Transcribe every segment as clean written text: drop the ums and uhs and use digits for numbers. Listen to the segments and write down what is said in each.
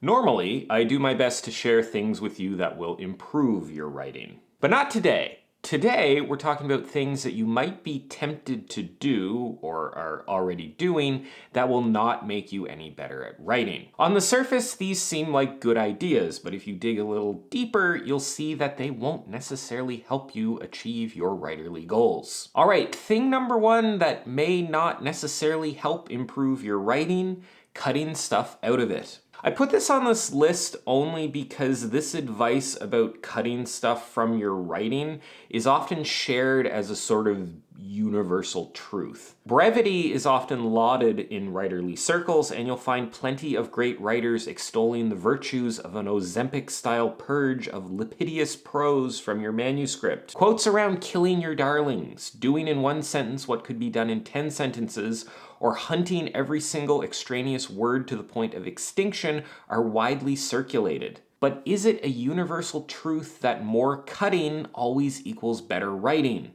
Normally, I do my best to share things with you that will improve your writing. But not today. Today, we're talking about things that you might be tempted to do or are already doing that will not make you any better at writing. On the surface, these seem like good ideas, but if you dig a little deeper, you'll see that they won't necessarily help you achieve your writerly goals. All right, thing number one that may not necessarily help improve your writing: cutting stuff out of it. I put this on this list only because this advice about cutting stuff from your writing is often shared as a sort of universal truth. Brevity is often lauded in writerly circles, and you'll find plenty of great writers extolling the virtues of an Ozempic-style purge of lapidus prose from your manuscript. Quotes around killing your darlings, doing in one sentence what could be done in 10 sentences, or hunting every single extraneous word to the point of extinction are widely circulated. But is it a universal truth that more cutting always equals better writing?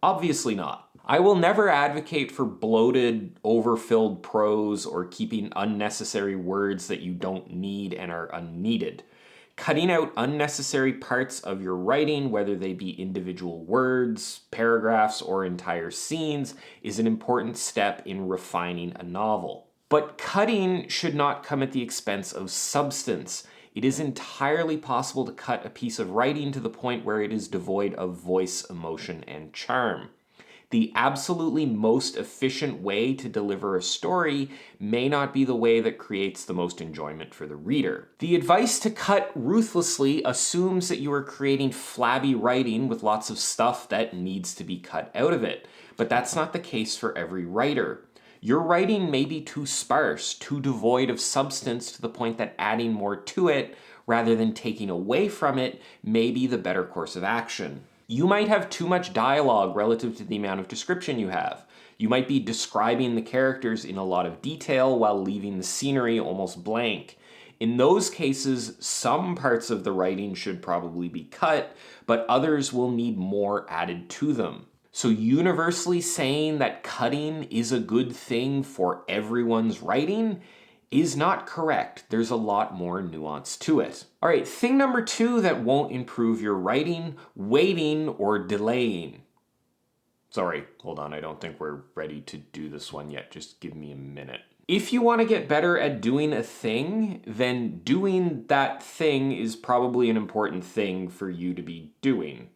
Obviously not. I will never advocate for bloated, overfilled prose or keeping unnecessary words that you don't need and are unneeded. Cutting out unnecessary parts of your writing, whether they be individual words, paragraphs, or entire scenes, is an important step in refining a novel. But cutting should not come at the expense of substance. It is entirely possible to cut a piece of writing to the point where it is devoid of voice, emotion, and charm. The absolutely most efficient way to deliver a story may not be the way that creates the most enjoyment for the reader. The advice to cut ruthlessly assumes that you are creating flabby writing with lots of stuff that needs to be cut out of it. But that's not the case for every writer. Your writing may be too sparse, too devoid of substance to the point that adding more to it rather than taking away from it may be the better course of action. You might have too much dialogue relative to the amount of description you have. You might be describing the characters in a lot of detail while leaving the scenery almost blank. In those cases, some parts of the writing should probably be cut, but others will need more added to them. So universally saying that cutting is a good thing for everyone's writing is not correct. There's a lot more nuance to it. All right, thing number two that won't improve your writing: waiting or delaying. Sorry, hold on, I don't think we're ready to do this one yet. Just give me a minute. If you want to get better at doing a thing, then doing that thing is probably an important thing for you to be doing.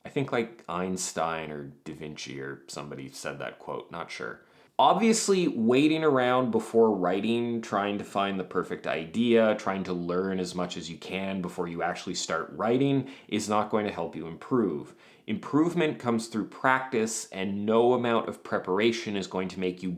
I think like Einstein or Da Vinci or somebody said that quote, not sure. Obviously, waiting around before writing, trying to find the perfect idea, trying to learn as much as you can before you actually start writing is not going to help you improve. Improvement comes through practice, and no amount of preparation is going to make you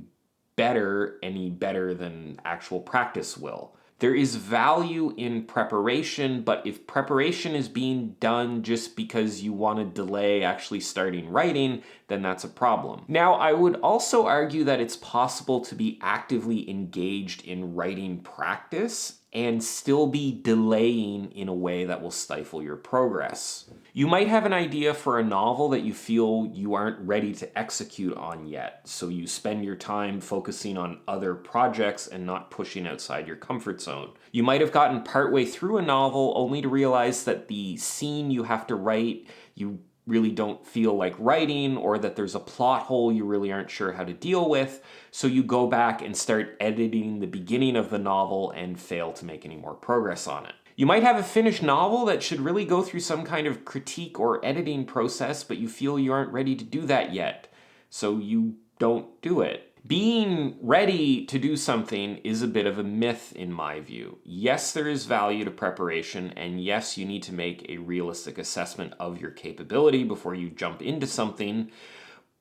better any better than actual practice will. There is value in preparation, but if preparation is being done just because you want to delay actually starting writing, then that's a problem. Now, I would also argue that it's possible to be actively engaged in writing practice and still be delaying in a way that will stifle your progress. You might have an idea for a novel that you feel you aren't ready to execute on yet, so you spend your time focusing on other projects and not pushing outside your comfort zone. You might have gotten partway through a novel only to realize that the scene you have to write you really don't feel like writing, or that there's a plot hole you really aren't sure how to deal with, so you go back and start editing the beginning of the novel and fail to make any more progress on it. You might have a finished novel that should really go through some kind of critique or editing process, but you feel you aren't ready to do that yet, so you don't do it. Being ready to do something is a bit of a myth in my view. Yes, there is value to preparation, and yes, you need to make a realistic assessment of your capability before you jump into something,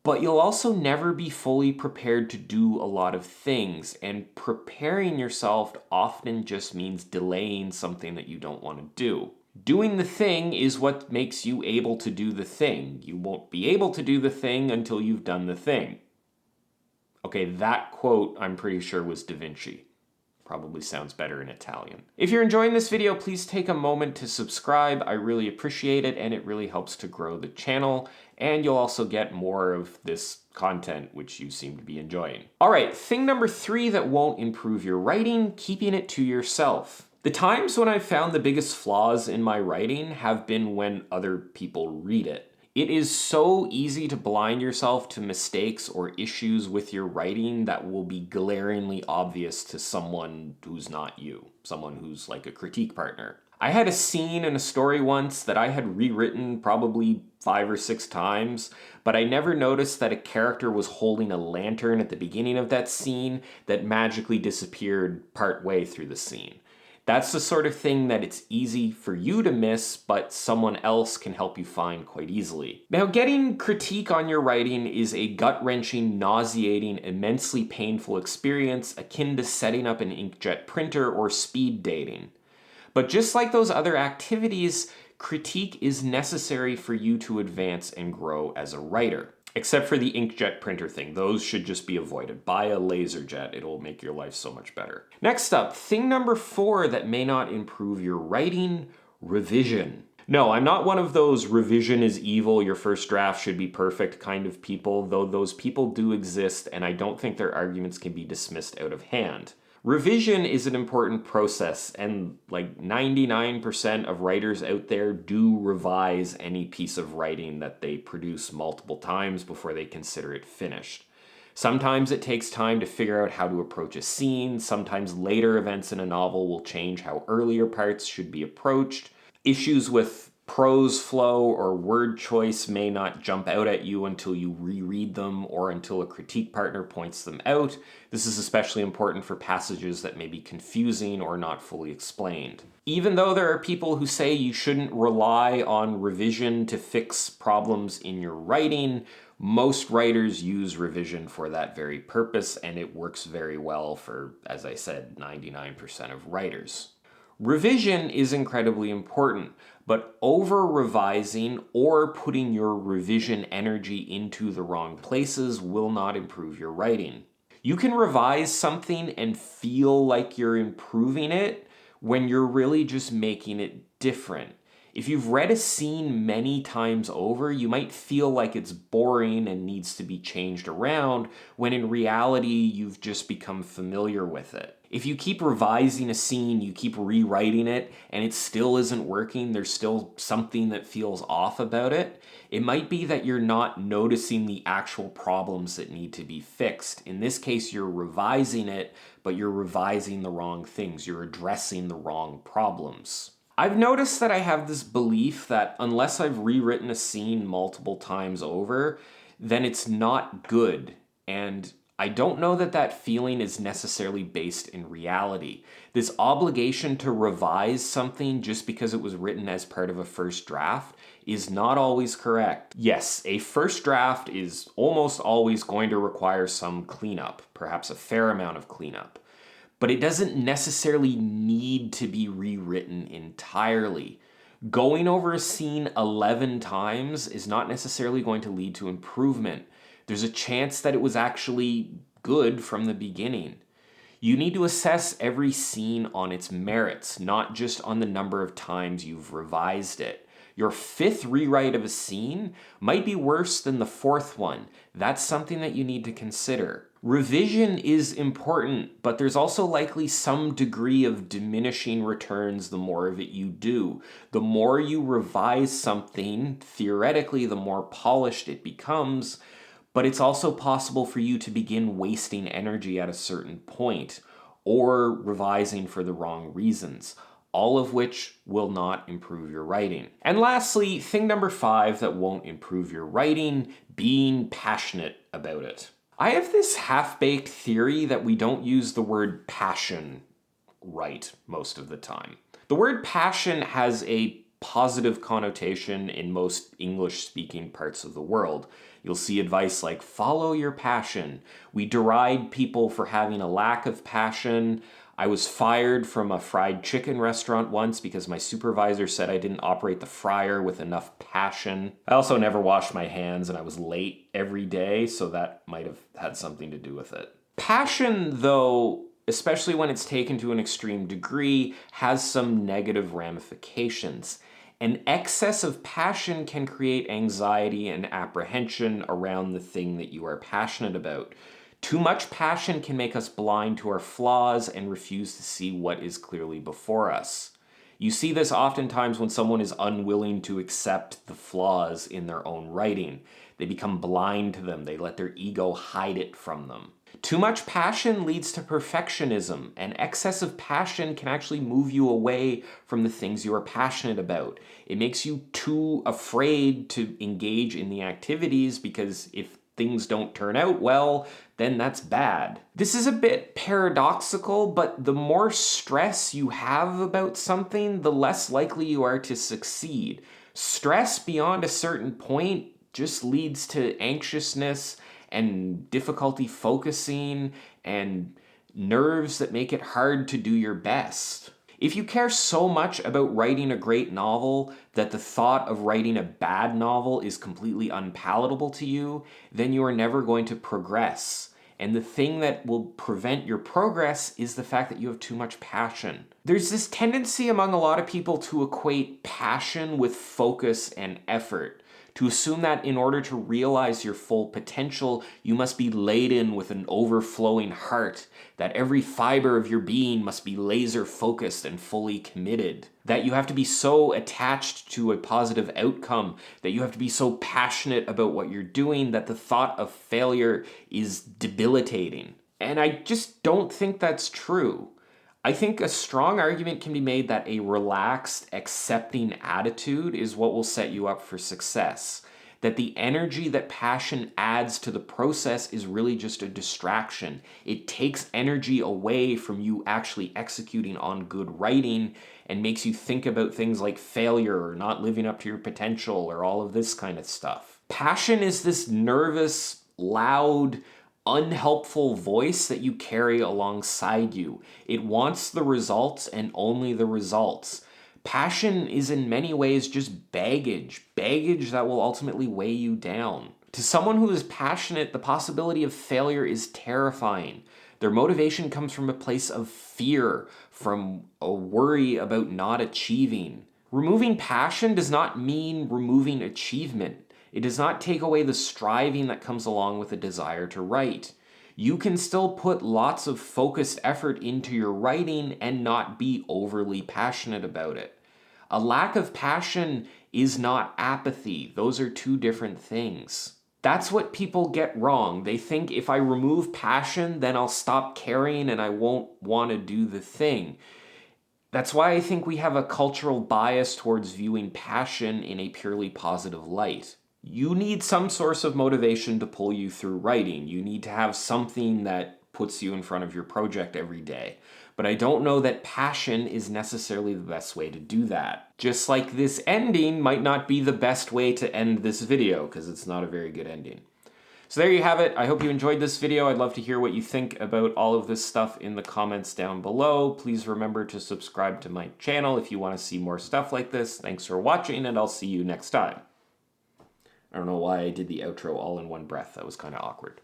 but you'll also never be fully prepared to do a lot of things, and preparing yourself often just means delaying something that you don't want to do. Doing the thing is what makes you able to do the thing. You won't be able to do the thing until you've done the thing. Okay, that quote I'm pretty sure was Da Vinci. probably sounds better in Italian. If you're enjoying this video, please take a moment to subscribe. I really appreciate it, and it really helps to grow the channel, and you'll also get more of this content, which you seem to be enjoying. All right, thing number 3 that won't improve your writing, keeping it to yourself. The times when I've found the biggest flaws in my writing have been when other people read it. It is so easy to blind yourself to mistakes or issues with your writing that will be glaringly obvious to someone who's not you, someone who's like a critique partner. I had a scene in a story once that I had rewritten probably 5 or 6 times, but I never noticed that a character was holding a lantern at the beginning of that scene that magically disappeared partway through the scene. That's the sort of thing that it's easy for you to miss, but someone else can help you find quite easily. Now, getting critique on your writing is a gut-wrenching, nauseating, immensely painful experience akin to setting up an inkjet printer or speed dating. But just like those other activities, critique is necessary for you to advance and grow as a writer. Except for the inkjet printer thing. Those should just be avoided. Buy a LaserJet. It'll make your life so much better. Next up, thing number 4 that may not improve your writing, revision. No, I'm not one of those revision is evil, your first draft should be perfect kind of people, though those people do exist, and I don't think their arguments can be dismissed out of hand. Revision is an important process, and like 99% of writers out there do revise any piece of writing that they produce multiple times before they consider it finished. Sometimes it takes time to figure out how to approach a scene, sometimes later events in a novel will change how earlier parts should be approached. Issues with prose flow or word choice may not jump out at you until you reread them or until a critique partner points them out. This is especially important for passages that may be confusing or not fully explained. Even though there are people who say you shouldn't rely on revision to fix problems in your writing, most writers use revision for that very purpose, and it works very well for, as I said, 99% of writers. Revision is incredibly important, but over-revising or putting your revision energy into the wrong places will not improve your writing. You can revise something and feel like you're improving it when you're really just making it different. If you've read a scene many times over, you might feel like it's boring and needs to be changed around, when in reality, you've just become familiar with it. If you keep revising a scene, you keep rewriting it, and it still isn't working, there's still something that feels off about it, it might be that you're not noticing the actual problems that need to be fixed. In this case, you're revising it, but you're revising the wrong things. You're addressing the wrong problems. I've noticed that I have this belief that unless I've rewritten a scene multiple times over, then it's not good. And I don't know that that feeling is necessarily based in reality. This obligation to revise something just because it was written as part of a first draft is not always correct. Yes, a first draft is almost always going to require some cleanup, perhaps a fair amount of cleanup. But it doesn't necessarily need to be rewritten entirely. Going over a scene 11 times is not necessarily going to lead to improvement. There's a chance that it was actually good from the beginning. You need to assess every scene on its merits, not just on the number of times you've revised it. Your 5th rewrite of a scene might be worse than the 4th one. That's something that you need to consider. Revision is important, but there's also likely some degree of diminishing returns the more of it you do. The more you revise something, theoretically, the more polished it becomes, but it's also possible for you to begin wasting energy at a certain point, or revising for the wrong reasons, all of which will not improve your writing. And lastly, thing number 5 that won't improve your writing, being passionate about it. I have this half-baked theory that we don't use the word passion right most of the time. The word passion has a positive connotation in most English-speaking parts of the world. You'll see advice like, follow your passion. We deride people for having a lack of passion. I was fired from a fried chicken restaurant once because my supervisor said I didn't operate the fryer with enough passion. I also never washed my hands and I was late every day, so that might have had something to do with it. Passion, though, especially when it's taken to an extreme degree, has some negative ramifications. An excess of passion can create anxiety and apprehension around the thing that you are passionate about. Too much passion can make us blind to our flaws and refuse to see what is clearly before us. You see this oftentimes when someone is unwilling to accept the flaws in their own writing. They become blind to them. They let their ego hide it from them. Too much passion leads to perfectionism, and excess of passion can actually move you away from the things you are passionate about. It makes you too afraid to engage in the activities because if things don't turn out well, then that's bad. This is a bit paradoxical, but the more stress you have about something, the less likely you are to succeed. Stress beyond a certain point just leads to anxiousness and difficulty focusing and nerves that make it hard to do your best. If you care so much about writing a great novel that the thought of writing a bad novel is completely unpalatable to you, then you are never going to progress. And the thing that will prevent your progress is the fact that you have too much passion. There's this tendency among a lot of people to equate passion with focus and effort, to assume that in order to realize your full potential, you must be laden with an overflowing heart, that every fiber of your being must be laser focused and fully committed, that you have to be so attached to a positive outcome, that you have to be so passionate about what you're doing that the thought of failure is debilitating. And I just don't think that's true. I think a strong argument can be made that a relaxed, accepting attitude is what will set you up for success. That the energy that passion adds to the process is really just a distraction. It takes energy away from you actually executing on good writing and makes you think about things like failure or not living up to your potential or all of this kind of stuff. Passion is this nervous, loud, unhelpful voice that you carry alongside you. It wants the results and only the results. Passion is in many ways just baggage that will ultimately weigh you down. To someone who is passionate, the possibility of failure is terrifying. Their motivation comes from a place of fear, from a worry about not achieving. Removing passion does not mean removing achievement. It does not take away the striving that comes along with a desire to write. You can still put lots of focused effort into your writing and not be overly passionate about it. A lack of passion is not apathy. Those are two different things. That's what people get wrong. They think if I remove passion, then I'll stop caring and I won't want to do the thing. That's why I think we have a cultural bias towards viewing passion in a purely positive light. You need some source of motivation to pull you through writing. You need to have something that puts you in front of your project every day. But I don't know that passion is necessarily the best way to do that. Just like this ending might not be the best way to end this video, because it's not a very good ending. So there you have it. I hope you enjoyed this video. I'd love to hear what you think about all of this stuff in the comments down below. Please remember to subscribe to my channel if you want to see more stuff like this. Thanks for watching, and I'll see you next time. I don't know why I did the outro all in one breath. That was kind of awkward.